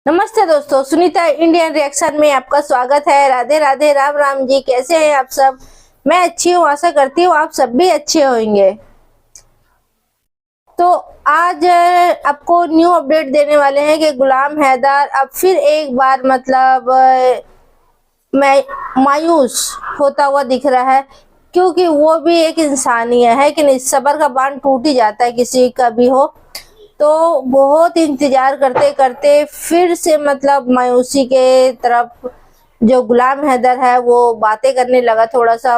नमस्ते दोस्तों, Sunita Indian reaction में आपका स्वागत है। राधे राधे, राम राम जी। कैसे हैं आप सब? मैं अच्छी हूँ, आशा करती हूँ आप सब भी अच्छे होंगे। तो आज आपको न्यू अपडेट देने वाले हैं कि गुलाम हैदर अब फिर एक बार मायूस होता हुआ दिख रहा है, क्योंकि वो भी एक इंसान ही है कि नहीं। सब्र का बांध टूट ही जाता है किसी का भी हो। तो बहुत इंतजार करते करते फिर से मायूसी के तरफ जो गुलाम हैदर है वो बातें करने लगा। थोड़ा सा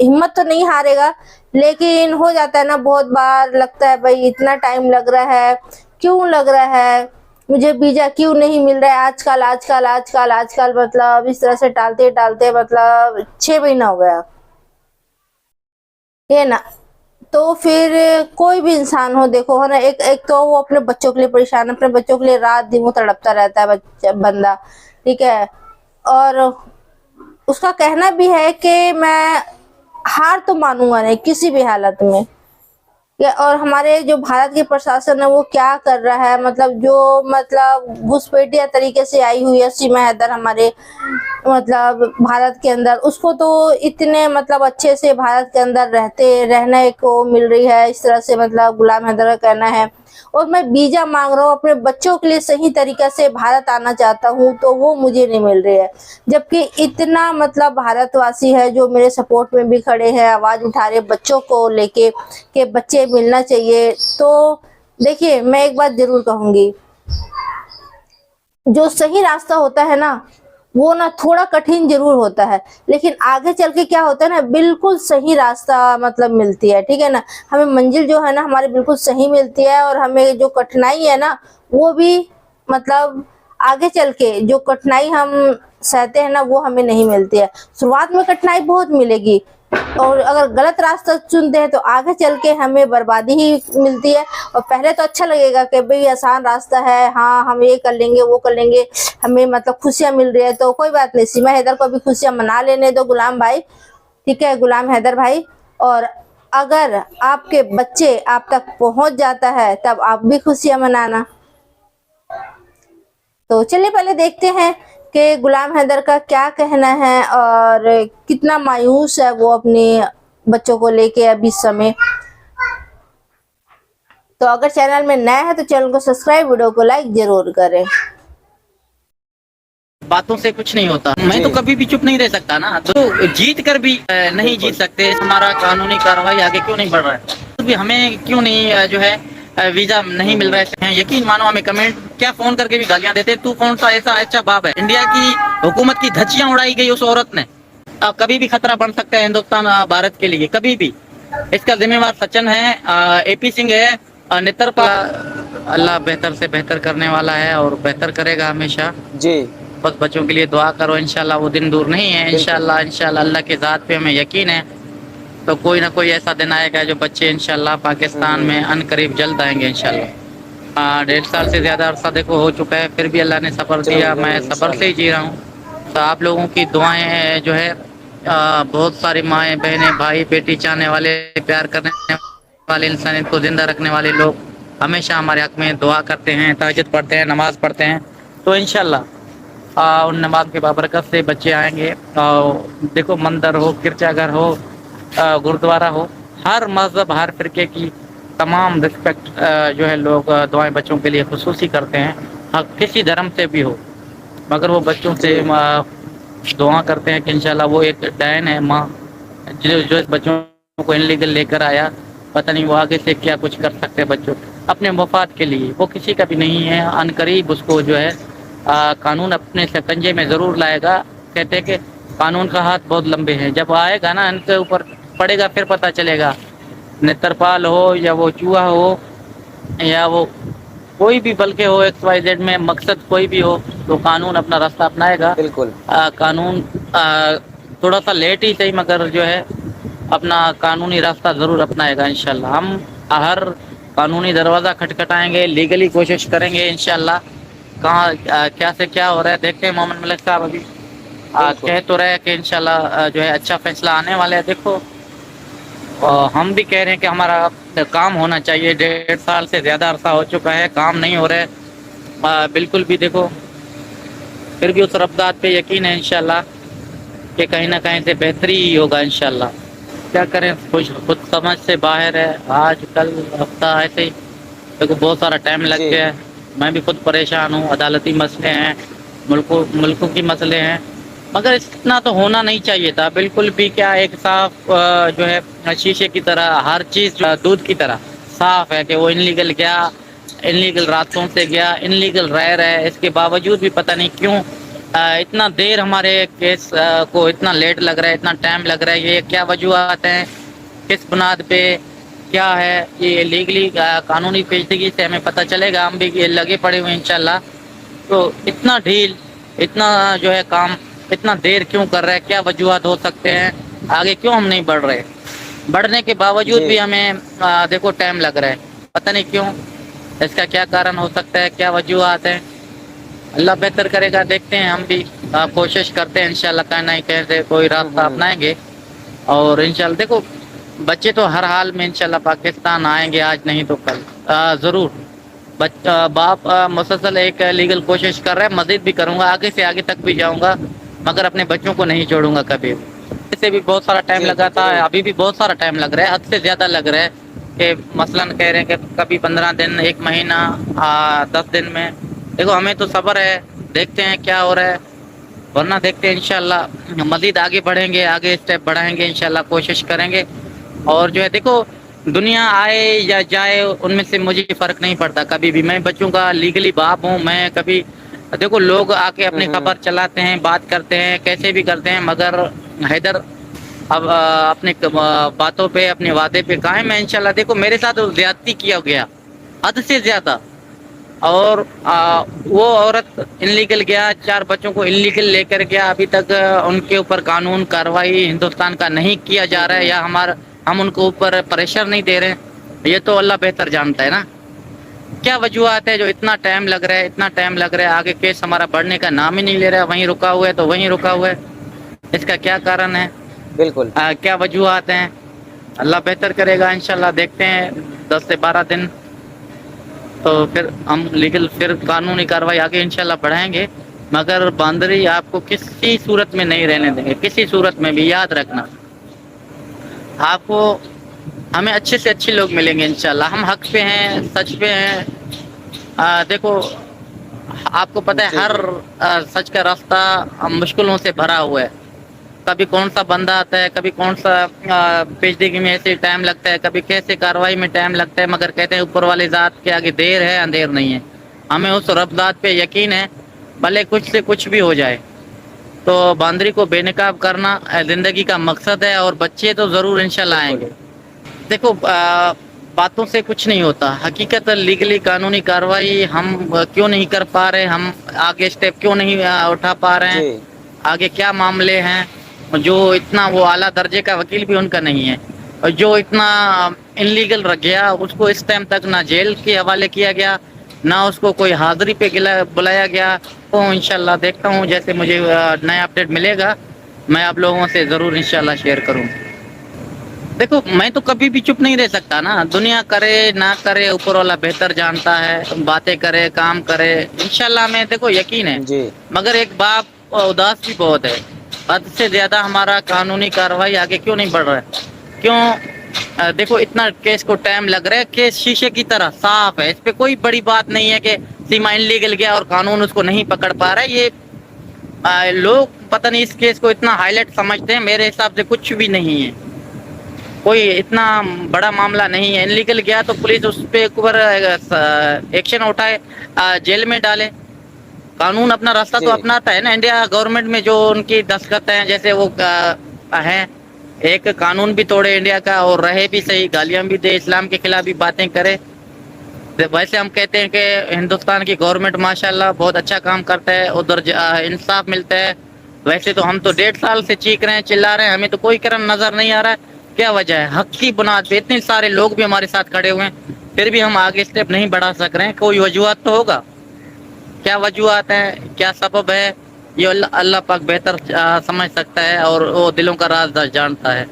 हिम्मत तो नहीं हारेगा, लेकिन हो जाता है ना, बहुत बार लगता है भाई इतना टाइम लग रहा है, क्यों लग रहा है, मुझे वीजा क्यों नहीं मिल रहा है आजकल आजकल आजकल आजकल। इस तरह से टालते टालते 6 महीना हो गया ये ना। तो फिर कोई भी इंसान हो, देखो है ना, एक तो वो अपने बच्चों के लिए परेशान, अपने बच्चों के लिए रात दिन वो तड़पता रहता है बंदा, ठीक है। और उसका कहना भी है कि मैं हार तो मानूंगा नहीं किसी भी हालत में। और हमारे जो भारत के प्रशासन है वो क्या कर रहा है, जो घुसपैठिया तरीके से आई हुई है सीमा हैदर हमारे भारत के अंदर, उसको तो इतने अच्छे से भारत के अंदर रहने को मिल रही है। इस तरह से गुलाम हैदर का कहना है। और मैं वीजा मांग रहा हूँ अपने बच्चों के लिए, सही तरीके से भारत आना चाहता हूँ, तो वो मुझे नहीं मिल रही है। जबकि इतना भारतवासी है जो मेरे सपोर्ट में भी खड़े हैं, आवाज उठा रहे बच्चों को लेके कि बच्चे मिलना चाहिए। तो देखिए, मैं एक बात जरूर कहूंगी, जो सही रास्ता होता है ना वो ना थोड़ा कठिन जरूर होता है, लेकिन आगे चल के क्या होता है ना, बिल्कुल सही रास्ता मिलती है, ठीक है ना। हमें मंजिल जो है ना हमारी बिल्कुल सही मिलती है, और हमें जो कठिनाई है ना वो भी आगे चल के जो कठिनाई हम सहते हैं ना वो हमें नहीं मिलती है। शुरुआत में कठिनाई बहुत मिलेगी, और अगर गलत रास्ता चुनते हैं तो आगे चल के हमें बर्बादी ही मिलती है। और पहले तो अच्छा लगेगा कि भाई आसान रास्ता है, हाँ हम ये कर लेंगे वो कर लेंगे, हमें खुशियां मिल रही है, तो कोई बात नहीं, सीमा हैदर को भी खुशियां मना लेने दो गुलाम भाई, ठीक है गुलाम हैदर भाई। और अगर आपके बच्चे आप तक पहुंच जाता है तब आप भी खुशियां मनाना। तो चलिए पहले देखते हैं कि गुलाम हैदर का क्या कहना है और कितना मायूस है वो अपने बच्चों को लेके अभी समय। तो अगर चैनल में नया है तो चैनल को सब्सक्राइब, वीडियो को लाइक जरूर करें। बातों से कुछ नहीं होता। मैं तो कभी भी चुप नहीं रह सकता ना, तो जीत कर भी नहीं जीत सकते। हमारा कानूनी कार्रवाई आगे क्यों नहीं बढ़ रहा है, तो भी हमें क्यों नहीं जो है वीजा नहीं मिल रहा है। यकीन मानो, हमें कमेंट क्या फोन करके भी गालियां देते, तू कौन सा ऐसा अच्छा बाप है। इंडिया की हुकूमत की धज्जियां उड़ाई गई उस औरत ने। अब कभी भी खतरा बन सकता है हिंदुस्तान भारत के लिए, कभी भी। इसका जिम्मेवार सचिन है, एपी सिंह है, नेत्रपाल। अल्लाह बेहतर से बेहतर करने वाला है और बेहतर करेगा हमेशा जी। बस बच्चों के लिए दुआ करो, इंशाल्लाह वो दिन दूर नहीं है। इंशाल्लाह इंशाल्लाह अल्लाह के ज़ात पे हमें यकीन है, तो कोई ना कोई ऐसा दिन आएगा जो बच्चे इंशाल्लाह पाकिस्तान में अनकरीब जल्द आएंगे इंशाल्लाह। 1.5 साल से ज़्यादा अरसा देखो हो चुका है, फिर भी अल्लाह ने सब्र दिया, मैं सब्र से ही जी रहा हूँ। तो आप लोगों की दुआएं जो है, बहुत सारी माएँ बहनें भाई बेटी चाहने वाले, प्यार करने वाले, इंसानियत को जिंदा रखने वाले लोग हमेशा हमारे हक में दुआ करते हैं, तहज्जुद पढ़ते हैं, नमाज़ पढ़ते हैं। तो इंशाल्लाह उन नमाज के बाबरकत से बच्चे आएंगे। देखो, मंदिर हो, गिरजाघर हो, गुरुद्वारा हो, हर मज़हब हर फिरके की तमाम रिस्पेक्ट जो है लोग दुआएं बच्चों के लिए खुसूसी करते हैं। हाँ, किसी धर्म से भी हो, मगर वो बच्चों से दुआ करते हैं कि इंशाल्लाह वो एक डायन है माँ जो इस बच्चों को इनलीगल लेकर आया, पता नहीं वो आगे से क्या कुछ कर सकते हैं बच्चों अपने मफाद के लिए। वो किसी का भी नहीं है, अनकरीब उसको जो है कानून अपने शिकंजे में ज़रूर लाएगा। कहते हैं कि कानून का हाथ बहुत लंबे हैं, जब आएगा ना इनके ऊपर पड़ेगा फिर पता चलेगा। नेत्रपाल हो या वो चूहा हो या वो कोई भी बल्कि हो, XYZ में मकसद कोई भी हो, तो कानून अपना रास्ता अपनाएगा। बिल्कुल कानून थोड़ा सा लेट ही सही, मगर जो है अपना कानूनी रास्ता ज़रूर अपनाएगा इंशाल्लाह। हम हर कानूनी दरवाज़ा खटखटाएंगे, लीगली कोशिश करेंगे इंशाल्लाह। कहाँ क्या से क्या हो रहा है देखते हैं। मोहम्मद मलिक साहब अभी कह तो रहे हैं कि इंशाल्लाह जो है अच्छा फैसला आने वाला है। देखो, हम भी कह रहे हैं कि हमारा काम होना चाहिए। 1.5 साल से ज़्यादा अरसा हो चुका है, काम नहीं हो रहा है। बिल्कुल भी देखो, फिर भी उस रब ज़ात पे यकीन है इंशाल्लाह कि कहीं ना कहीं से बेहतरी ही होगा इंशाल्लाह। क्या करें, खुद समझ से बाहर है। आज कल हफ्ता ऐसे ही देखो बहुत सारा टाइम लग जी गया है। मैं भी खुद परेशान हूँ, अदालती मसले हैं, मुल्कों की मसले हैं, मगर इतना तो होना नहीं चाहिए था बिल्कुल भी। क्या एक साफ जो है शीशे की तरह हर चीज़ दूध की तरह साफ है कि वो इनलीगल गया, इनलीगल रास्तों से गया, इनलीगल रह रहा है, इसके बावजूद भी पता नहीं क्यों इतना देर हमारे केस को इतना लेट लग रहा है, इतना टाइम लग रहा है। ये क्या वजूहत हैं, किस बुनियाद पे, क्या है ये लीगली कानूनी पेशगी से हमें पता चलेगा। हम भी ये लगे पड़े हुए इंशाल्लाह। तो इतना ढील, इतना जो है काम इतना देर क्यों कर रहा है, क्या वजूहत हो सकते हैं, आगे क्यों हम नहीं बढ़ रहे। बढ़ने के बावजूद जी भी हमें देखो टाइम लग रहा है, पता नहीं क्यों, इसका क्या कारण हो सकता है, क्या वजूहत हैं। अल्लाह बेहतर करेगा, देखते हैं। हम भी कोशिश करते हैं इंशाल्लाह कहीं ना कहीं से कोई रास्ता अपनाएंगे। और इंशाल्लाह देखो बच्चे तो हर हाल में इंशाल्लाह पाकिस्तान आएंगे, आज नहीं तो कल ज़रूर। बाप मुसलसल एक लीगल कोशिश कर रहा है, मज़ीद भी करूँगा, आगे से आगे तक भी जाऊँगा, मगर अपने बच्चों को नहीं छोड़ूंगा कभी। इससे भी बहुत सारा टाइम जी लगा था, जरूर। अभी भी बहुत सारा टाइम लग रहा है, हद से ज़्यादा लग रहा है कि मसलन कह रहे हैं कि कभी 15 दिन, 1 महीना, 10 दिन में। देखो हमें तो सब्र है, देखते हैं क्या हो रहा है, वरना देखते हैं इंशाल्लाह मज़ीद आगे बढ़ेंगे, आगे स्टेप बढ़ाएंगे इंशाल्लाह, कोशिश करेंगे। और जो है देखो दुनिया आए या जाए उनमें से मुझे फ़र्क नहीं पड़ता कभी भी। मैं बच्चों का लीगली बाप हूँ। मैं कभी देखो लोग आके अपनी खबर चलाते हैं, बात करते हैं, कैसे भी करते हैं, मगर हैदर अब अपने बातों पे, अपने वादे पे कायम है इंशाल्लाह। देखो मेरे साथ ज्यादती किया गया, हद से ज्यादा। और वो औरत इनलीगल गया, 4 बच्चों को इनलीगल लेकर गया, अभी तक उनके ऊपर कानून कार्रवाई हिंदुस्तान का नहीं किया जा रहा है, या हम उनको ऊपर प्रेशर नहीं दे रहे हैं। ये तो अल्लाह बेहतर जानता है ना क्या वजूहत है जो इतना टाइम लग रहा है, इतना टाइम लग रहा है। आगे केस हमारा बढ़ने का नाम ही नहीं ले रहा है, वहीं रुका हुआ है तो वहीं रुका हुआ है। इसका क्या कारण है, बिल्कुल क्या वजूहत हैं, अल्लाह बेहतर करेगा इंशाल्लाह। देखते हैं 10 से 12 दिन, तो फिर हम लीगल फिर कानूनी कार्रवाई आगे इंशाल्लाह बढ़ाएंगे। मगर बांदरी आपको किसी सूरत में नहीं रहने देंगे, किसी सूरत में भी। याद रखना, आपको हमें अच्छे से अच्छे लोग मिलेंगे इंशाल्लाह। हम हक पे हैं, सच पे हैं। देखो आपको पता है जी हर सच का रास्ता मुश्किलों से भरा हुआ है। कभी कौन सा बंदा आता है, कभी कौन सा पेचीदगी में ऐसे टाइम लगता है, कभी कैसे कार्रवाई में टाइम लगता है, मगर कहते हैं ऊपर वाले ज़ात के आगे देर है अंधेर नहीं है। हमें उस रब ज़ात पे यकीन है, भले कुछ से कुछ भी हो जाए। तो बांदरी को बेनकाब करना ज़िंदगी का मकसद है, और बच्चे तो ज़रूर इंशाल्लाह आएंगे। देखो बातों से कुछ नहीं होता, हकीकत लीगली कानूनी कार्रवाई हम क्यों नहीं कर पा रहे, हम आगे स्टेप क्यों नहीं उठा पा रहे हैं, जी आगे क्या मामले हैं। जो इतना वो आला दर्जे का वकील भी उनका नहीं है, और जो इतना इनलीगल रख गया उसको इस टाइम तक ना जेल के हवाले किया गया, ना उसको कोई हाजिरी पे बुलाया गया। तो इंशाल्लाह देखता हूँ, जैसे मुझे नया अपडेट मिलेगा मैं आप लोगों से ज़रूर इंशाल्लाह शेयर करूँ। देखो मैं तो कभी भी चुप नहीं रह सकता ना, दुनिया करे ना करे ऊपर वाला बेहतर जानता है, बातें करे काम करे इंशाल्लाह। मैं देखो यकीन है, जी मगर एक बाप उदास भी बहुत है, हद से ज्यादा हमारा कानूनी कार्रवाई आगे क्यों नहीं बढ़ रहा है, क्यों। देखो इतना केस को टाइम लग रहा है, केस शीशे की तरह साफ है, इस पे कोई बड़ी बात नहीं है कि सीमा इनलीगल गया और कानून उसको नहीं पकड़ पा रहा है। ये लोग पता नहीं इस केस को इतना हाईलाइट समझते हैं, मेरे हिसाब से कुछ भी नहीं है, कोई इतना बड़ा मामला नहीं है। इनलीगल गया तो पुलिस उस पे एक्शन उठाए, जेल में डाले। कानून अपना रास्ता तो जी अपनाता है ना, इंडिया गवर्नमेंट में जो उनकी दस्तखत हैं, जैसे वो हैं, एक कानून भी तोड़े इंडिया का और रहे भी सही, गालियां भी दे, इस्लाम के खिलाफ भी बातें करे। वैसे हम कहते हैं कि हिंदुस्तान की गवर्नमेंट माशाल्लाह बहुत अच्छा काम करता है, उधर इंसाफ मिलता है। वैसे तो हम तो 1.5 साल से चीख रहे हैं, चिल्ला रहे हैं, हमें तो कोई करम नजर नहीं आ रहा है। क्या वजह है, हक की बुनियाद पे इतने सारे लोग भी हमारे साथ खड़े हुए हैं, फिर भी हम आगे स्टेप नहीं बढ़ा सक रहे हैं। कोई वजूहत तो होगा, क्या वजूहत है, क्या सबब है, ये अल्लाह पाक बेहतर समझ सकता है, और वो दिलों का राज जानता है।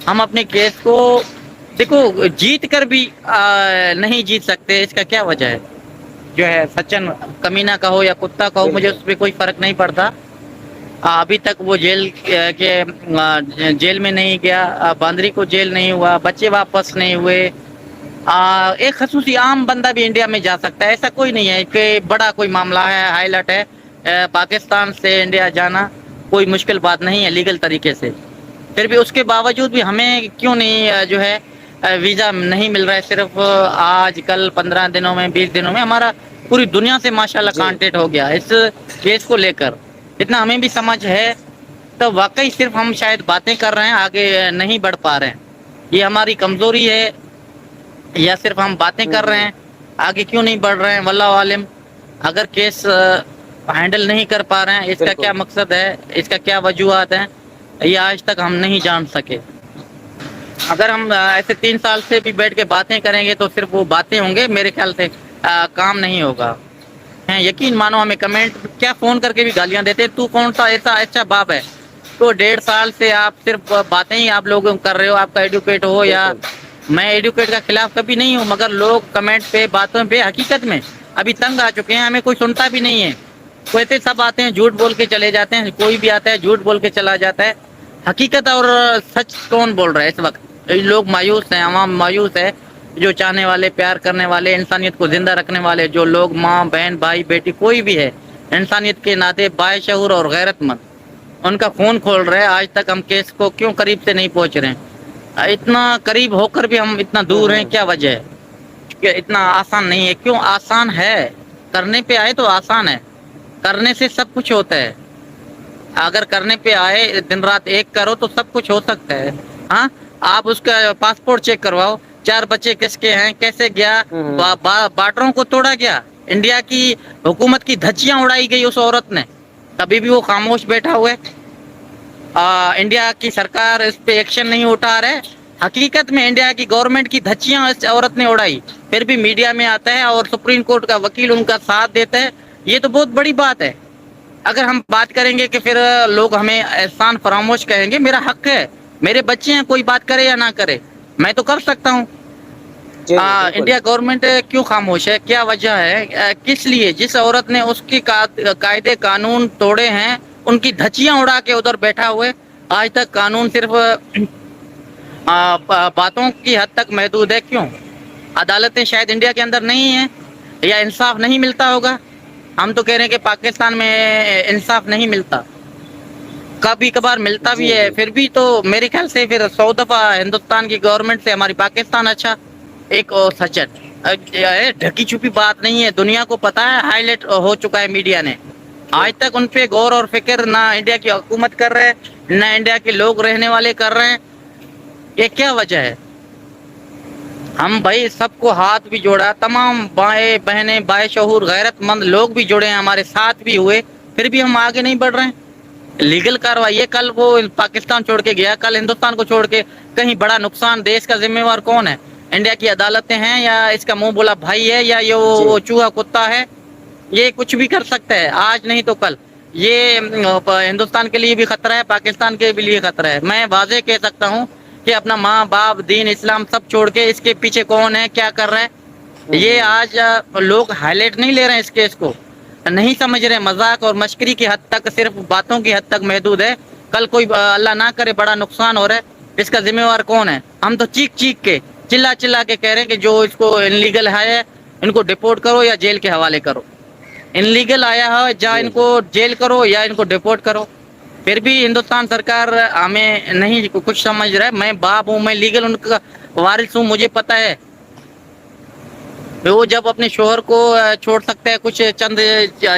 हम अपने केस को देखो जीत कर भी नहीं जीत सकते, इसका क्या वजह है। जो है सचिन कमीना कहो या कुत्ता कहो, मुझे उस पर कोई फर्क नहीं पड़ता। अभी तक वो जेल में नहीं गया, बांदरी को जेल नहीं हुआ, बच्चे वापस नहीं हुए। एक खसूसी आम बंदा भी इंडिया में जा सकता है, ऐसा कोई नहीं है कि बड़ा कोई मामला है, हाईलाइट है। पाकिस्तान से इंडिया जाना कोई मुश्किल बात नहीं है लीगल तरीके से। फिर भी उसके बावजूद भी हमें क्यों नहीं जो है वीज़ा नहीं मिल रहा है। सिर्फ आज कल 15 दिनों में 20 दिनों में हमारा पूरी दुनिया से माशाल्लाह कांटेक्ट हो गया इस केस को लेकर। इतना हमें भी समझ है, तो वाकई सिर्फ हम शायद बातें कर रहे हैं, आगे नहीं बढ़ पा रहे हैं। ये हमारी कमज़ोरी है या सिर्फ हम बातें कर रहे हैं, आगे क्यों नहीं बढ़ रहे हैं, वल्लाह आलिम। अगर केस हैंडल नहीं कर पा रहे हैं, इसका क्या मकसद है, इसका क्या वजूहात हैं, ये आज तक हम नहीं जान सके। अगर हम ऐसे 3 साल से भी बैठ के बातें करेंगे तो सिर्फ वो बातें होंगे, मेरे ख्याल से काम नहीं होगा। हैं, यकीन मानो हमें कमेंट क्या फ़ोन करके भी गालियां देते, तू कौन सा ऐसा अच्छा बाप है, तो 1.5 साल से आप सिर्फ बातें ही आप लोग कर रहे हो। आपका एडुकेट हो या मैं एडुकेट का खिलाफ कभी नहीं हूँ, मगर लोग कमेंट पे बातों पे हकीकत में अभी तंग आ चुके हैं, हमें कोई सुनता भी नहीं है। वैसे सब आते हैं झूठ बोल के चले जाते हैं, कोई भी आता है झूठ बोल के चला जाता है। हकीकत और सच कौन बोल रहा है इस वक्त? लोग मायूस हैं, आवाम मायूस है, जो चाहने वाले, प्यार करने वाले, इंसानियत को जिंदा रखने वाले जो लोग, माँ बहन भाई बेटी कोई भी है, इंसानियत के नाते बाशऊर और गैरतमंद, उनका खून खोल रहे हैं। आज तक हम केस को क्यों करीब से नहीं पहुंच रहे हैं? इतना करीब होकर भी हम इतना दूर हैं, क्या वजह है? कि इतना आसान नहीं है। क्यों आसान है? करने पे आए तो आसान है, करने से सब कुछ होता है। अगर करने पे आए, दिन रात एक करो तो सब कुछ हो सकता है। हाँ, आप उसका पासपोर्ट चेक करवाओ, 4 बच्चे किसके हैं, कैसे गया, बॉर्डरों को तोड़ा गया, इंडिया की हुकूमत की धज्जियां उड़ाई गई उस औरत ने, तभी भी वो खामोश बैठा हुआ है। इंडिया की सरकार इस पे एक्शन नहीं उठा रहे। हकीकत में इंडिया की गवर्नमेंट की धज्जियां इस औरत ने उड़ाई, फिर भी मीडिया में आता है और सुप्रीम कोर्ट का वकील उनका साथ देता है। ये तो बहुत बड़ी बात है। अगर हम बात करेंगे कि फिर लोग हमें एहसान फरामोश कहेंगे, मेरा हक है, मेरे बच्चे हैं, कोई बात करे या ना करे, मैं तो कर सकता हूँ। इंडिया गवर्नमेंट क्यों खामोश है? क्या वजह है? किस लिए? जिस औरत ने उसकी कायदे कानून तोड़े हैं, उनकी धज्जियां उड़ा के उधर बैठा हुए, आज तक कानून सिर्फ बातों की हद तक महदूद है। क्यों? अदालतें शायद इंडिया के अंदर नहीं है, या इंसाफ नहीं मिलता होगा। हम तो कह रहे हैं कि पाकिस्तान में इंसाफ नहीं मिलता, कभी कभार मिलता भी है, फिर भी तो मेरे ख्याल से फिर 100 दफा हिंदुस्तान की गवर्नमेंट से हमारी पाकिस्तान अच्छा। एक और सचन ढकी छुपी बात नहीं है, दुनिया को पता है, हाईलाइट हो चुका है मीडिया ने। आज तक उन पे गौर और फिक्र ना इंडिया की हुकूमत कर रहे हैं, ना इंडिया के लोग रहने वाले कर रहे हैं। ये क्या वजह है? हम भाई सबको हाथ भी जोड़ा, तमाम बाएं बहने बाशऊर गैरतमंद लोग भी जुड़े हैं, हमारे साथ भी हुए, फिर भी हम आगे नहीं बढ़ रहे हैं। लीगल कार्रवाई है, कल वो पाकिस्तान छोड़ के गया, कल हिंदुस्तान को छोड़ के कहीं बड़ा नुकसान, देश का जिम्मेवार कौन है? इंडिया की अदालतें हैं, या इसका मुंह बोला भाई है, या ये वो चूहा कुत्ता है? ये कुछ भी कर सकता है, आज नहीं तो कल। ये हिंदुस्तान के लिए भी खतरा है, पाकिस्तान के लिए खतरा है। मैं वाज़ेह कह सकता हूँ कि अपना माँ बाप दीन इस्लाम सब छोड़ के इसके पीछे कौन है, क्या कर रहा है, ये आज लोग हाईलाइट नहीं ले रहे हैं, इस केस को नहीं समझ रहे। मजाक और मश्करी की हद तक, सिर्फ बातों की हद तक महदूद है। कल कोई अल्लाह ना करे बड़ा नुकसान हो रहा है, इसका जिम्मेवार कौन है? हम तो चीख चीख के, चिल्ला चिल्ला के कह रहे हैं कि जो इसको इनलीगल है इनको डिपोर्ट करो या जेल के हवाले करो। इनलीगल आया है, जा इनको जेल करो या इनको डिपोर्ट करो। फिर भी हिंदुस्तान सरकार हमें नहीं कुछ समझ रहा है। मैं बाप हूँ, मैं लीगल उनका वारिस हूँ, मुझे पता है वो जब अपने शोहर को छोड़ सकता है कुछ चंद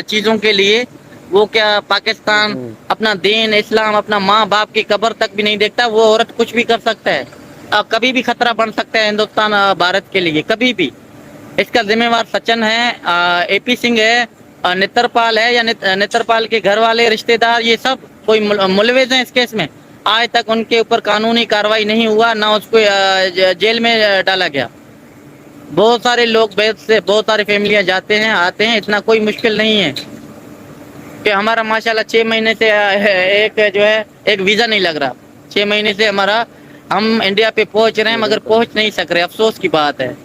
चीज़ों के लिए, वो क्या पाकिस्तान अपना दीन इस्लाम, अपना माँ बाप की कब्र तक भी नहीं देखता? वो औरत कुछ भी कर सकता है, कभी भी खतरा बन सकता है हिंदुस्तान भारत के लिए, कभी भी। इसका जिम्मेवार सचिन है, AP सिंह है, नेत्रपाल है, या नेत्रपाल के घर वाले रिश्तेदार, ये सब कोई मुलविस हैं इस केस में। आज तक उनके ऊपर कानूनी कार्रवाई नहीं हुआ, ना उसको जेल में डाला गया। बहुत सारे लोग से बहुत सारी फैमिलियां जाते हैं आते हैं, इतना कोई मुश्किल नहीं है कि हमारा माशाल्लाह 6 महीने से एक जो है एक वीज़ा नहीं लग रहा। 6 महीने से हमारा, हम इंडिया पे पहुंच रहे हैं मगर पहुंच नहीं सक रहे, अफसोस की बात है।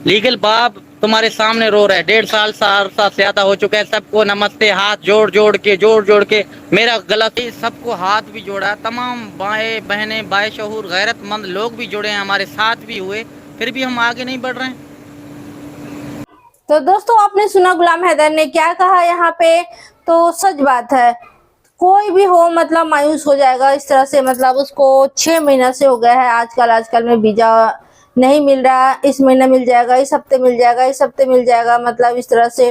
लीगल बाप तुम्हारे सामने रो रहा है, 1.5 साल से ज्यादा हो चुका है। सबको नमस्ते हाथ जोड़ के मेरा गलत ही सबको हाथ भी जोड़ा, तमाम बाएं बहनें बाशऊर गैरतमंद लोग भी जुड़े हैं, हमारे साथ भी हुए, फिर भी हम आगे नहीं बढ़ रहे हैं। तो दोस्तों आपने सुना गुलाम हैदर ने क्या कहा यहाँ पे। तो सच बात है, कोई भी हो मतलब मायूस हो जाएगा इस तरह से। मतलब उसको 6 महीना से हो गया है, आजकल में वीजा नहीं मिल रहा, इस महीना मिल जाएगा, इस हफ्ते मिल जाएगा, इस हफ्ते मिल जाएगा, मतलब इस तरह से।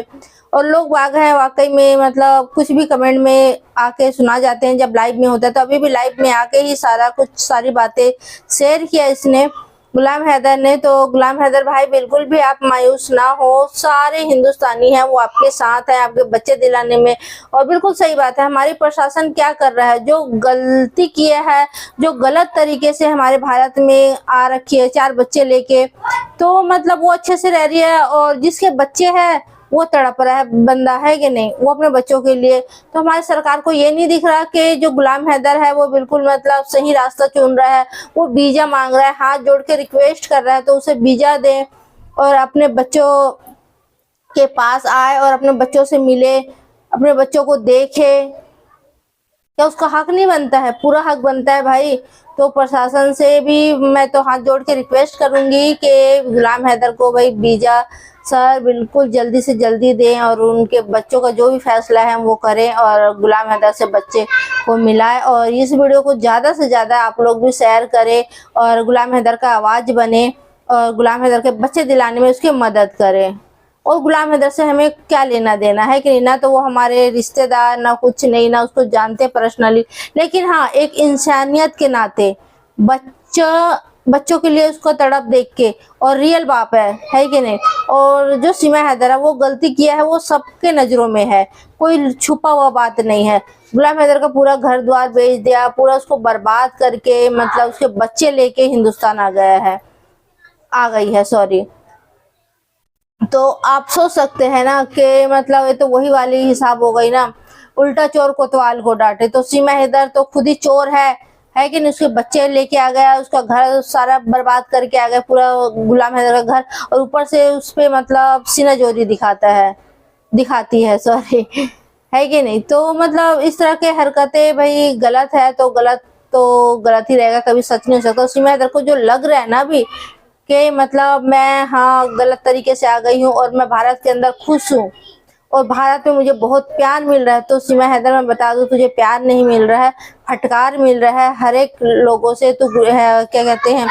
और लोग वाग हैं वाकई में, मतलब कुछ भी कमेंट में आके सुना जाते हैं। जब लाइव में होता है तो अभी भी लाइव में आके ही सारी बातें शेयर किया इसने, गुलाम हैदर ने। तो गुलाम हैदर भाई बिल्कुल भी आप मायूस ना हो, सारे हिंदुस्तानी हैं वो आपके साथ है आपके बच्चे दिलाने में। और बिल्कुल सही बात है, हमारी प्रशासन क्या कर रहा है, जो गलती किया है, जो गलत तरीके से हमारे भारत में आ रखी है 4 बच्चे लेके, तो मतलब वो अच्छे से रह रही है। और जिसके बच्चे हैं वो तड़प रहा है बंदा, है कि नहीं, वो अपने बच्चों के लिए। तो हमारी सरकार को ये नहीं दिख रहा कि जो गुलाम हैदर है वो बिल्कुल मतलब सही रास्ता चुन रहा है। वो वीजा मांग रहा है, हाथ जोड़ के रिक्वेस्ट कर रहा है, तो उसे वीजा दे और अपने बच्चों के पास आए और अपने बच्चों से मिले, अपने बच्चों को देखे। क्या उसका हक नहीं बनता है? पूरा हक बनता है भाई। तो प्रशासन से भी मैं तो हाथ जोड़ के रिक्वेस्ट करूंगी कि गुलाम हैदर को भाई वीजा सर बिल्कुल जल्दी से जल्दी दें और उनके बच्चों का जो भी फैसला है वो करें और गुलाम हैदर से बच्चे को मिलाएं। और इस वीडियो को ज़्यादा से ज़्यादा आप लोग भी शेयर करें और गुलाम हैदर का आवाज़ बने और गुलाम हैदर के बच्चे दिलाने में उसकी मदद करें। और गुलाम हैदर से हमें क्या लेना देना है कि नहीं, ना तो वो हमारे रिश्तेदार, ना कुछ नहीं, ना उसको जानते पर्सनली, लेकिन हाँ एक इंसानियत के नाते बच्चों के लिए उसको तड़प देख के, और रियल बाप है कि नहीं। और जो सीमा हैदर है वो गलती किया है वो सबके नजरों में है, कोई छुपा हुआ बात नहीं है। गुलाम हैदर का पूरा घर द्वार बेच दिया, पूरा उसको बर्बाद करके मतलब उसके बच्चे लेके हिंदुस्तान आ गई है सॉरी। तो आप सोच सकते हैं ना कि मतलब ये तो वही वाली हिसाब हो गई ना, उल्टा चोर कोतवाल को डांटे। तो सीमा हैदर तो खुद ही चोर है कि नहीं, उसके बच्चे लेके आ गया, उसका घर सारा बर्बाद करके आ गया, पूरा गुलाम हैदर का घर, और ऊपर से उस पे मतलब सीना जोरी दिखाती है सॉरी, है कि नहीं। तो मतलब इस तरह के हरकतें भाई गलत है, तो गलत ही रहेगा, कभी सच नहीं हो सकता। सीमा हैदर को जो लग रहा है ना अभी कि मतलब मैं हाँ गलत तरीके से आ गई हूँ और मैं भारत के अंदर खुश हूँ और भारत में मुझे बहुत प्यार मिल रहा है, तो सीमा हैदर मैं बता दूं तुझे प्यार नहीं मिल रहा है, फटकार मिल रहा है हर एक लोगों से। तो क्या कहते हैं,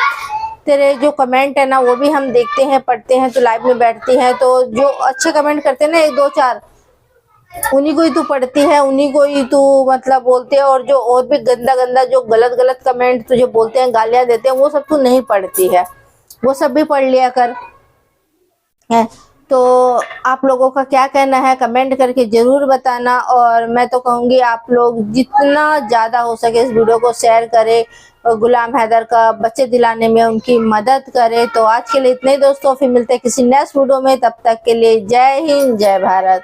तेरे जो कमेंट है ना वो भी हम देखते हैं, पढ़ते हैं, तो लाइव में बैठती है, तो जो अच्छे कमेंट करते हैं ना 1 2 4 उन्हीं को ही तू पढ़ती है, उन्हीं को ही तू मतलब बोलते है। और जो और भी गंदा जो गलत कमेंट तुझे बोलते हैं, गालियां देते हैं, वो सब तू नहीं पढ़ती है, वो सब भी पढ़ लिया कर है। तो आप लोगों का क्या कहना है कमेंट करके जरूर बताना। और मैं तो कहूँगी आप लोग जितना ज़्यादा हो सके इस वीडियो को शेयर करें और गुलाम हैदर का बच्चे दिलाने में उनकी मदद करें। तो आज के लिए इतने ही दोस्तों, फिर मिलते हैं किसी नेक्स्ट वीडियो में, तब तक के लिए जय हिंद जय भारत।